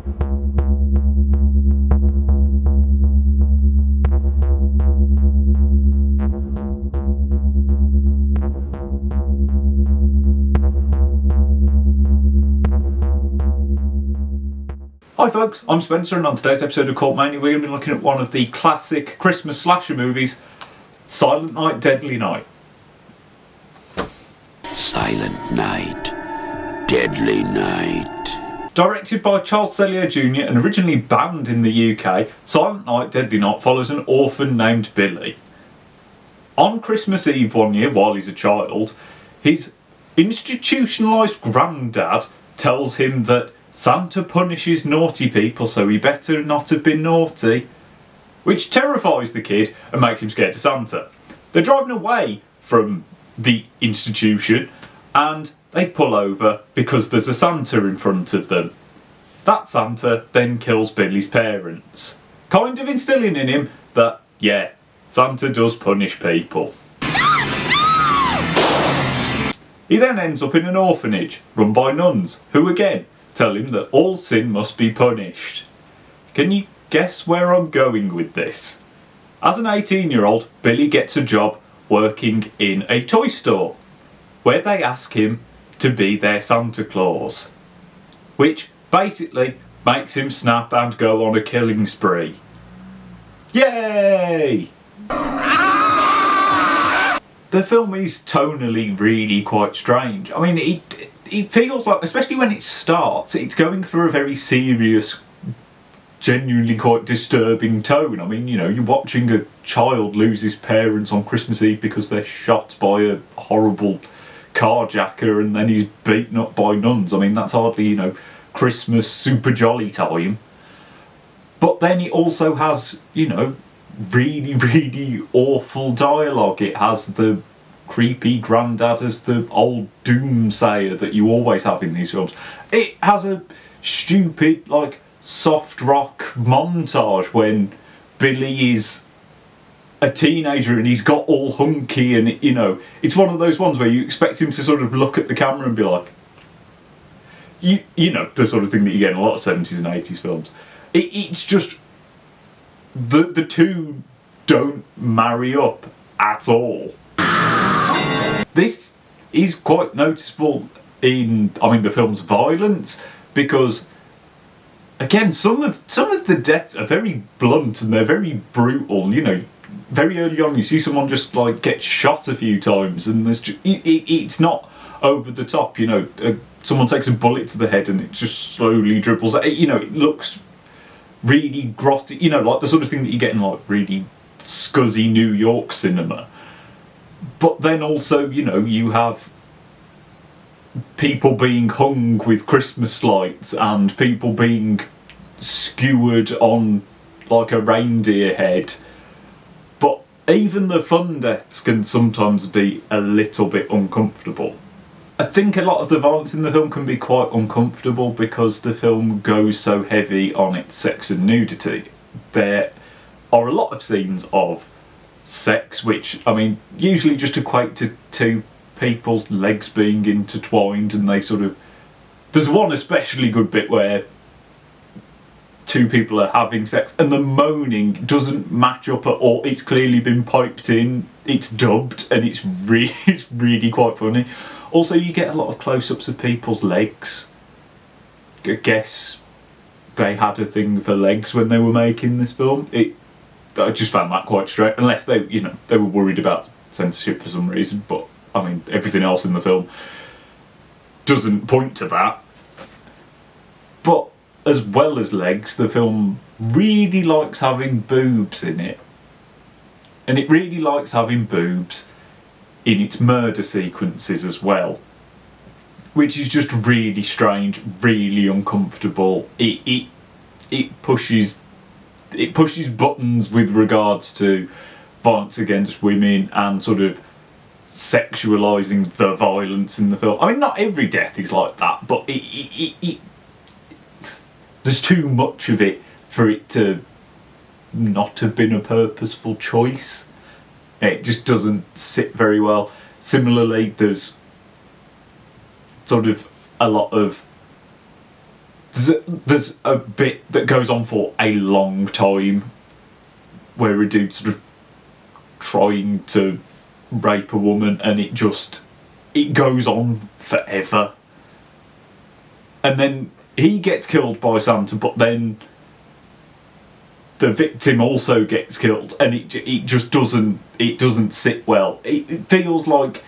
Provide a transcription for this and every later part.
Hi folks, I'm Spencer, and on today's episode of Cult Mania we're going to be looking at one of the classic Christmas slasher movies, Silent Night, Deadly Night. Silent Night, Deadly Night. Directed by Charles Sellier Jr. and originally banned in the UK, Silent Night, Deadly Night follows an orphan named Billy. On Christmas Eve one year, while he's a child, his institutionalised granddad tells him that Santa punishes naughty people, so he better not have been naughty, which terrifies the kid and makes him scared of Santa. They're driving away from the institution and they pull over because there's a Santa in front of them. That Santa then kills Billy's parents, kind of instilling in him that, yeah, Santa does punish people. He then ends up in an orphanage run by nuns, who again tell him that all sin must be punished. Can you guess where I'm going with this? As an 18-year-old, Billy gets a job working in a toy store, where they ask him to be their Santa Claus, which basically makes him snap and go on a killing spree. Yay! The film is tonally really quite strange. I mean, it feels like, especially when it starts, it's going for a very serious, genuinely quite disturbing tone. I mean, you know, you're watching a child lose his parents on Christmas Eve because they're shot by a horrible carjacker and then he's beaten up by nuns. I mean, that's hardly, you know, Christmas super jolly time. But then it also has, you know, really, really awful dialogue. It has the creepy granddad as the old doomsayer that you always have in these films. It has a stupid, like, soft rock montage when Billy is a teenager and he's got all hunky and, you know, it's one of those ones where you expect him to sort of look at the camera and be like, you know, the sort of thing that you get in a lot of 70s and 80s films. It's just, the two don't marry up at all. This is quite noticeable in, I mean, the film's violence, because again, some of the deaths are very blunt and they're very brutal. You know, very early on you see someone just like get shot a few times, and there's just, it's not over the top. You know, someone takes a bullet to the head and it just slowly dribbles. You know, it looks really grotty. You know, like the sort of thing that you get in like really scuzzy New York cinema. But then also, you know, you have people being hung with Christmas lights and people being skewered on like a reindeer head. But even the fun deaths can sometimes be a little bit uncomfortable. I think a lot of the violence in the film can be quite uncomfortable because the film goes so heavy on its sex and nudity. There are a lot of scenes of sex which, I mean, usually just equate to two people's legs being intertwined, and they sort of, there's one especially good bit where two people are having sex and the moaning doesn't match up at all. It's clearly been piped in, it's dubbed, and it's really quite funny. Also, you get a lot of close-ups of people's legs. I guess they had a thing for legs when they were making this film. I just found that quite strange, unless they, you know, they were worried about censorship for some reason. But I mean, everything else in the film doesn't point to that. But as well as legs, the film really likes having boobs in it, and it really likes having boobs in its murder sequences as well, which is just really strange, really uncomfortable. It pushes buttons with regards to violence against women and sort of sexualising the violence in the film. I mean, not every death is like that, but there's too much of it for it to not have been a purposeful choice. It just doesn't sit very well. Similarly, there's sort of a lot of there's a bit that goes on for a long time where a dude's sort of trying to rape a woman, and it goes on forever. And then he gets killed by Santa, but then the victim also gets killed, and it just doesn't sit well. It feels like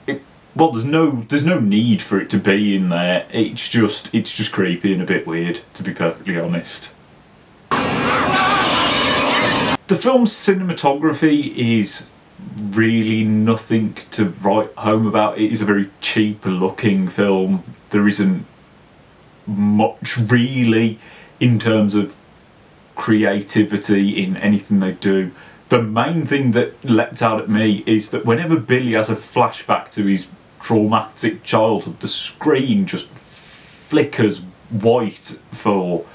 there's no need for it to be in there. It's just creepy and a bit weird, to be perfectly honest. The film's cinematography is really nothing to write home about. It is a very cheap looking film. There isn't much really in terms of creativity in anything they do. The main thing that leapt out at me is that whenever Billy has a flashback to his traumatic childhood, the screen just flickers white for...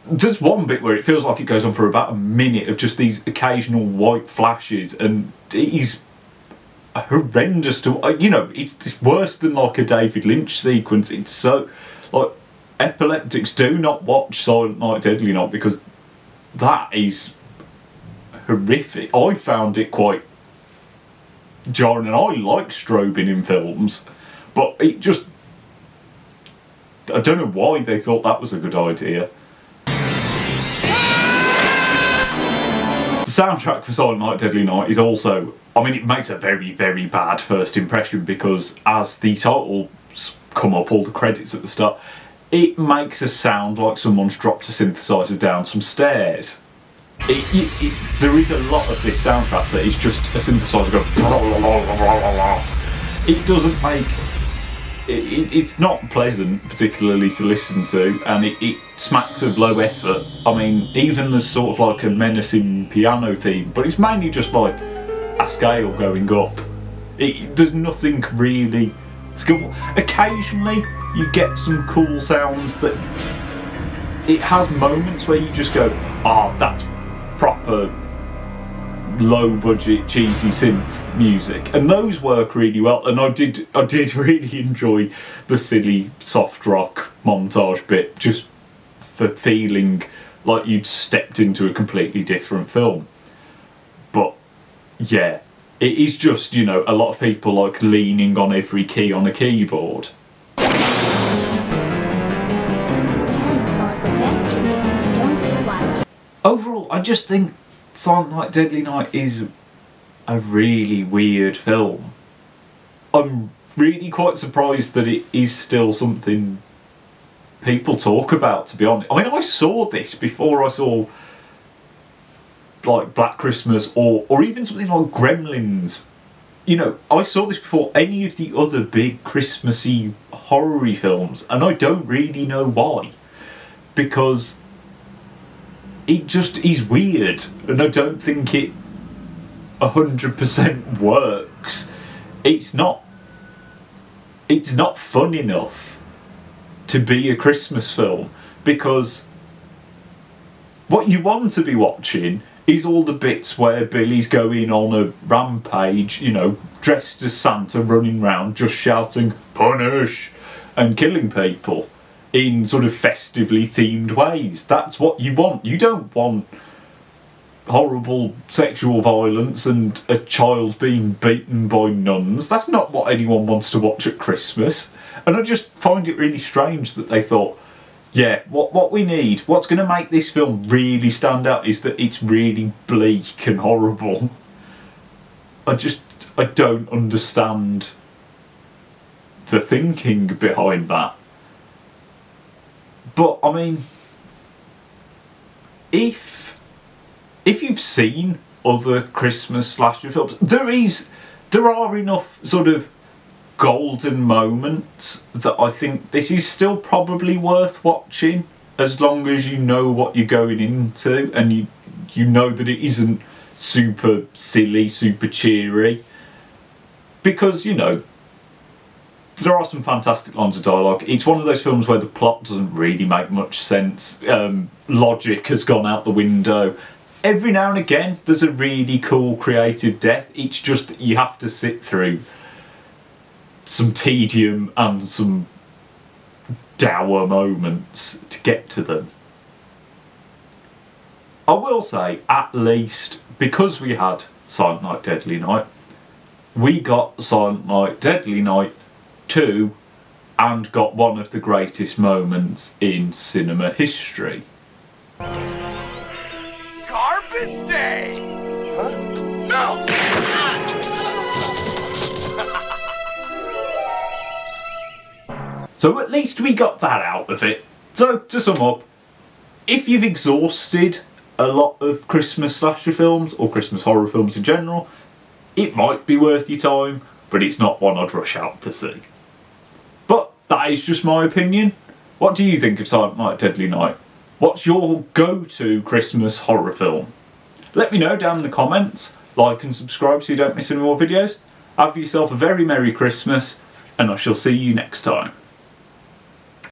There's one bit where it feels like it goes on for about a minute of just these occasional white flashes, and it is horrendous to... it's worse than like a David Lynch sequence. It's so... like, epileptics, do not watch Silent Night, Deadly Night, because that is horrific. I found it quite jarring, and I like strobing in films, but it just... I don't know why they thought that was a good idea. The soundtrack for Silent Night, Deadly Night is also... I mean, it makes a very, very bad first impression, because as the titles come up, all the credits at the start, it makes a sound like someone's dropped a synthesizer down some stairs. There is a lot of this soundtrack that is just a synthesizer going... It doesn't make... It's not pleasant, particularly to listen to, and it smacks of low effort. I mean, even there's sort of like a menacing piano theme, but it's mainly just like a scale going up. There's nothing really skillful. Occasionally, you get some cool sounds that... It has moments where you just go, that's proper low-budget, cheesy synth music, and those work really well. And I did really enjoy the silly soft rock montage bit, just for feeling like you'd stepped into a completely different film. But yeah, it is just, a lot of people like leaning on every key on a keyboard. Overall, I just think Silent Night, Deadly Night is a really weird film. I'm really quite surprised that it is still something people talk about, to be honest. I mean, I saw this before I saw like Black Christmas or even something like Gremlins. I saw this before any of the other big Christmassy horror-y films, and I don't really know why. Because it just is weird, and I don't think it 100% works. It's not fun enough to be a Christmas film, because what you want to be watching is all the bits where Billy's going on a rampage, dressed as Santa, running around just shouting "Punish" and killing people in sort of festively themed ways. That's what you want. You don't want horrible sexual violence and a child being beaten by nuns. That's not what anyone wants to watch at Christmas. And I just find it really strange that they thought, what we need, what's going to make this film really stand out is that it's really bleak and horrible. I don't understand the thinking behind that. But, I mean, if you've seen other Christmas slasher films, there are enough sort of golden moments that I think this is still probably worth watching, as long as you know what you're going into, and you know that it isn't super silly, super cheery. Because, there are some fantastic lines of dialogue. It's one of those films where the plot doesn't really make much sense. Logic has gone out the window. Every now and again, there's a really cool creative death. It's just, you have to sit through some tedium and some dour moments to get to them. I will say, at least, because we had Silent Night, Deadly Night, we got Silent Night, Deadly Night 2 and got one of the greatest moments in cinema history. Garbage Day! Huh? No! So at least we got that out of it. So, to sum up, if you've exhausted a lot of Christmas slasher films, or Christmas horror films in general, it might be worth your time, but it's not one I'd rush out to see. But that is just my opinion. What do you think of Silent Night, Deadly Night? What's your go-to Christmas horror film? Let me know down in the comments. Like and subscribe so you don't miss any more videos. Have yourself a very Merry Christmas, and I shall see you next time.